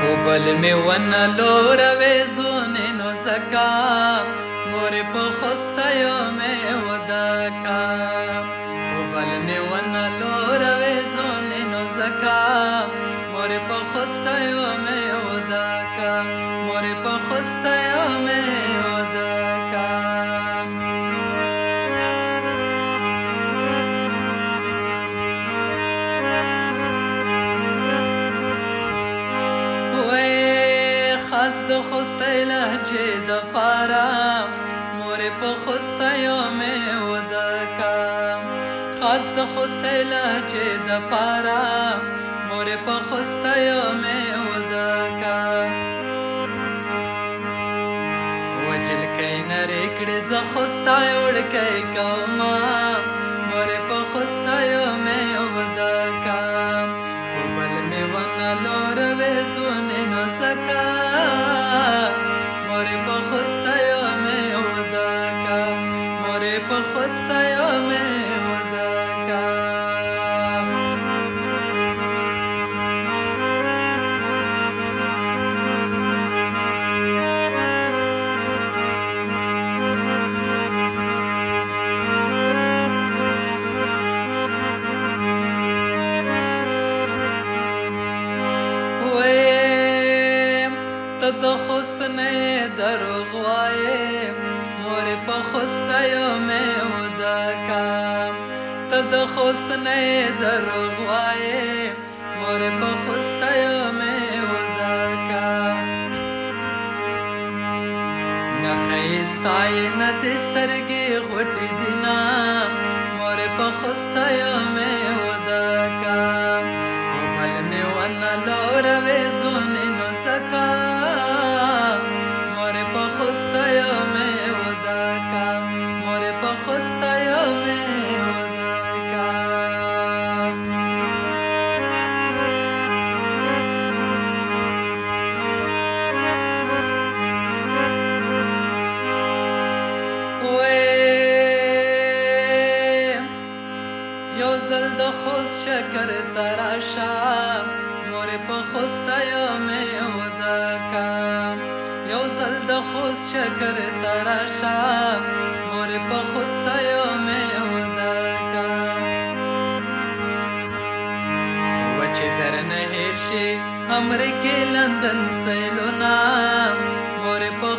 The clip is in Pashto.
بل می ون لور ویزونه نو زکا مور په خوستایو می ودکا بل می ون لور ویزونه نو زکا مور په خوستایو می ودکا مور په خوستایو می ودکا خاص د خوستای لهجې د پاره مورې په خوستایو مې ودکا خاص د خوستای لهجې د پاره مورې په خوستایو مې ودکا وجل کای نری کړه ز خوستای وړکای کوما مورې په خوستایو مې ودکا بل می ون لور وېزونه نو زکا مورې په خوستایو مې ودکا مورې په خوستایو مې ودکا د خوست نه دروغ وایې مورې په خوستایو مې ودکا ته د خوست نه دروغ وایې مورې په خوستایو مې ودکا نه ښایستای نه دې سترګې غوټې دي نه مورې په خوستایو مې ودکا بل مې ونه لوره وېزونې نو زکا مورې په خوستایو مې ودکا مورې په خوستایو مې ودکا یو ځل د خوست شکر ته راشه مورې په خوستایو مې ودکا یو ځل د خوست شکر ته راشه مورې په خوستایو مې ودکا وچې درنه هېر شي امریکې لندن سیلونه مورې په